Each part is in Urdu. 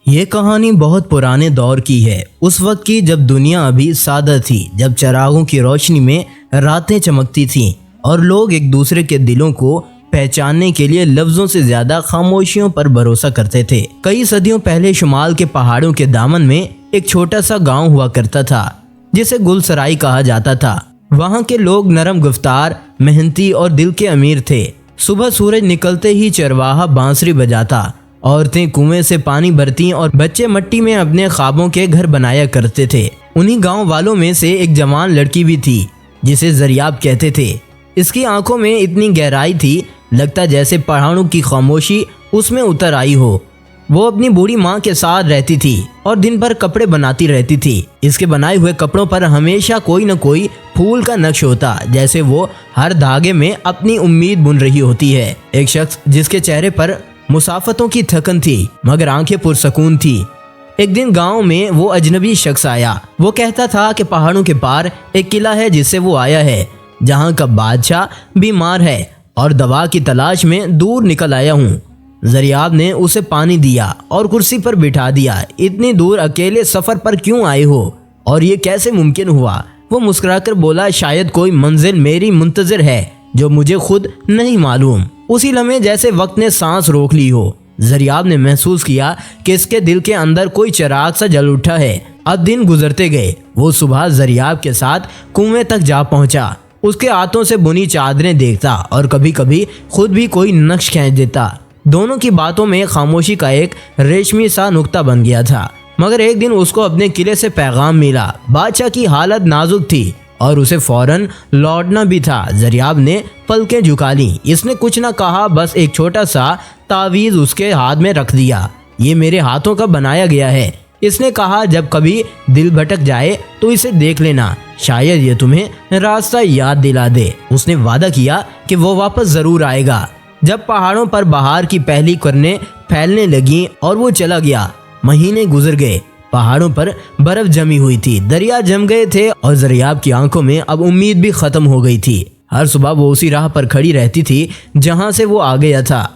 یہ کہانی بہت پرانے دور کی ہے، اس وقت کی جب دنیا ابھی سادہ تھی، جب چراغوں کی روشنی میں راتیں چمکتی تھیں اور لوگ ایک دوسرے کے دلوں کو پہچاننے کے لیے لفظوں سے زیادہ خاموشیوں پر بھروسہ کرتے تھے۔ کئی صدیوں پہلے شمال کے پہاڑوں کے دامن میں ایک چھوٹا سا گاؤں ہوا کرتا تھا جسے گل سرائی کہا جاتا تھا۔ وہاں کے لوگ نرم گفتار، محنتی اور دل کے امیر تھے۔ صبح سورج نکلتے ہی چرواہا بانسری بجاتا، عورتیں کنویں سے پانی بھرتیں اور بچے مٹی میں اپنے خوابوں کے گھر بنایا کرتے تھے۔ انہی گاؤں والوں میں سے ایک جوان لڑکی بھی تھی جسے زریاب کہتے تھے۔ اس کی آنکھوں میں اتنی گہرائی تھی، لگتا جیسے پہاڑوں کی خاموشی اس میں اتر آئی ہو۔ وہ اپنی بوڑھی ماں کے ساتھ رہتی تھی اور دن بھر کپڑے بناتی رہتی تھی۔ اس کے بنائے ہوئے کپڑوں پر ہمیشہ کوئی نہ کوئی پھول کا نقش ہوتا، جیسے وہ ہر دھاگے میں اپنی امید بن رہی ہوتی ہے۔ ایک شخص جس کے چہرے پر مسافتوں کی تھکن تھی مگر آنکھیں پرسکون تھی۔ ایک دن گاؤں میں وہ اجنبی شخص آیا۔ وہ کہتا تھا کہ پہاڑوں کے پار ایک قلعہ ہے جس سے وہ آیا ہے، جہاں کا بادشاہ بیمار ہے اور دوا کی تلاش میں دور نکل آیا ہوں۔ زریاب نے اسے پانی دیا اور کرسی پر بٹھا دیا۔ اتنی دور اکیلے سفر پر کیوں آئے ہو اور یہ کیسے ممکن ہوا؟ وہ مسکرا کر بولا، شاید کوئی منزل میری منتظر ہے جو مجھے خود نہیں معلوم۔ اسی لمحے جیسے وقت نے سانس روک لی ہو، زریاب نے محسوس کیا کہ اس کے دل کے اندر کوئی چراغ سا جل اٹھا ہے۔ اب دن گزرتے گئے۔ وہ صبح زریاب کے ساتھ کنویں تک جا پہنچا، اس کے ہاتھوں سے بنی چادریں دیکھتا اور کبھی کبھی خود بھی کوئی نقش کھینچ دیتا۔ دونوں کی باتوں میں خاموشی کا ایک ریشمی سا نقطہ بن گیا تھا۔ مگر ایک دن اس کو اپنے قلعے سے پیغام ملا۔ بادشاہ کی حالت نازک تھی اور اسے فوراً لوٹنا بھی تھا۔ زریاب نے پلکیں جھکا لیں۔ اس نے کچھ نہ کہا، بس ایک چھوٹا سا تعویذ اس کے ہاتھ میں رکھ دیا۔ یہ میرے ہاتھوں کا بنایا گیا ہے، اس نے کہا، جب کبھی دل بھٹک جائے تو اسے دیکھ لینا، شاید یہ تمہیں راستہ یاد دلا دے۔ اس نے وعدہ کیا کہ وہ واپس ضرور آئے گا۔ جب پہاڑوں پر بہار کی پہلی کرنیں پھیلنے لگیں اور وہ چلا گیا، مہینے گزر گئے۔ پہاڑوں پر برف جمی ہوئی تھی، دریا جم گئے تھے اور زریاب کی آنکھوں میں اب امید بھی ختم ہو گئی تھی۔ ہر صبح وہ اسی راہ پر کھڑی رہتی تھی جہاں سے وہ آ گیا تھا۔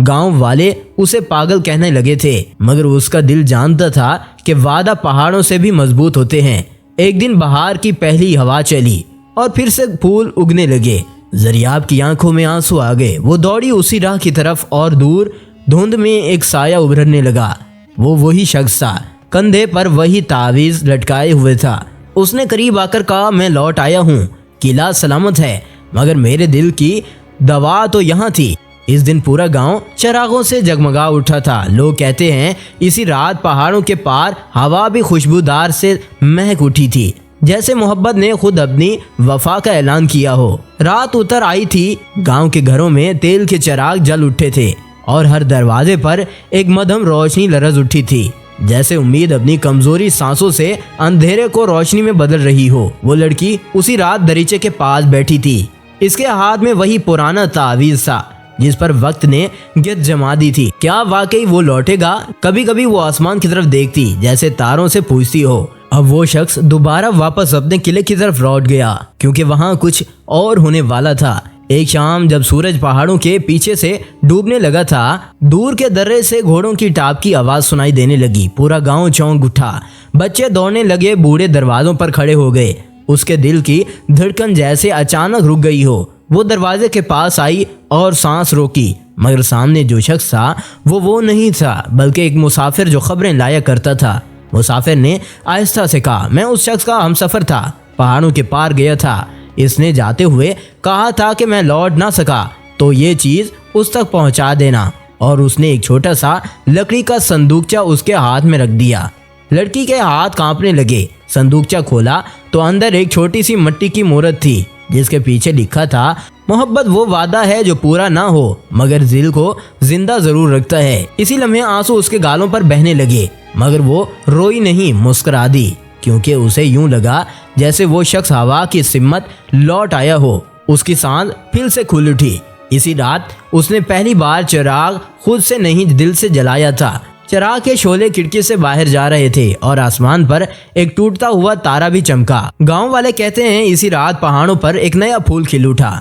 گاؤں والے اسے پاگل کہنے لگے تھے، مگر اس کا دل جانتا تھا کہ وعدہ پہاڑوں سے بھی مضبوط ہوتے ہیں۔ ایک دن بہار کی پہلی ہوا چلی اور پھر سے پھول اگنے لگے۔ زریاب کی آنکھوں میں آنسو آ گئے۔ وہ دوڑی اسی راہ کی طرف اور دور دھند میں ایک سایہ ابھرنے لگا۔ وہ وہی شخص تھا، کندھے پر وہی تعویذ لٹکائے ہوئے تھا۔ اس نے قریب آ کر کہا، میں لوٹ آیا ہوں، قلعہ سلامت ہے، مگر میرے دل کی دوا تو یہاں تھی۔ اس دن پورا گاؤں چراغوں سے جگمگا اٹھا تھا۔ لوگ کہتے ہیں اسی رات پہاڑوں کے پار ہوا بھی خوشبودار سے مہک اٹھی تھی، جیسے محبت نے خود اپنی وفا کا اعلان کیا ہو۔ رات اتر آئی تھی، گاؤں کے گھروں میں تیل کے چراغ جل اٹھے تھے اور ہر دروازے پر ایک مدھم روشنی لرز اٹھی تھی، جیسے امید اپنی کمزوری سانسوں سے اندھیرے کو روشنی میں بدل رہی ہو۔ وہ لڑکی اسی رات دریچے کے پاس بیٹھی تھی، اس کے ہاتھ میں وہی پرانا تعویذ تھا جس پر وقت نے گرد جما دی تھی۔ کیا واقعی وہ لوٹے گا؟ کبھی کبھی وہ آسمان کی طرف دیکھتی، جیسے تاروں سے پوچھتی ہو۔ اب وہ شخص دوبارہ واپس اپنے قلعے کی طرف لوٹ گیا، کیونکہ وہاں کچھ اور ہونے والا تھا۔ ایک شام جب سورج پہاڑوں کے پیچھے سے ڈوبنے لگا تھا، دور کے درے سے گھوڑوں کی ٹاپ کی آواز سنائی دینے لگی۔ پورا گاؤں چونک اٹھا، بچے دوڑنے لگے، بوڑھے دروازوں پر کھڑے ہو گئے۔ اس کے دل کی دھڑکن جیسے اچانک رک گئی ہو۔ وہ دروازے کے پاس آئی اور سانس روکی، مگر سامنے جو شخص تھا وہ نہیں تھا، بلکہ ایک مسافر جو خبریں لایا کرتا تھا۔ مسافر نے آہستہ سے کہا، میں اس شخص کا ہمسفر تھا، پہاڑوں کے پار گیا تھا۔ اس نے جاتے ہوئے کہا تھا کہ میں لوٹ نہ سکا تو یہ چیز اس تک پہنچا دینا، اور اس نے ایک چھوٹا سا لکڑی کا صندوقچہ اس کے ہاتھ میں رکھ دیا۔ لڑکی کے ہاتھ کانپنے لگے۔ صندوقچہ کھولا تو اندر ایک چھوٹی سی مٹی کی مورت تھی جس کے پیچھے لکھا تھا، محبت وہ وعدہ ہے جو پورا نہ ہو مگر دل کو زندہ ضرور رکھتا ہے۔ اسی لمحے آنسو اس کے گالوں پر بہنے لگے، مگر وہ روئی نہیں، مسکرا دی، کیونکہ اسے یوں لگا جیسے وہ شخص ہوا کی سمت لوٹ آیا ہو۔ اس کی سانس پھر سے کھل اٹھی۔ اسی رات اس نے پہلی بار چراغ خود سے نہیں دل سے جلایا تھا۔ چراغ کے شعلے کھڑکی سے باہر جا رہے تھے اور آسمان پر ایک ٹوٹتا ہوا تارا بھی چمکا۔ گاؤں والے کہتے ہیں اسی رات پہاڑوں پر ایک نیا پھول کھل اٹھا۔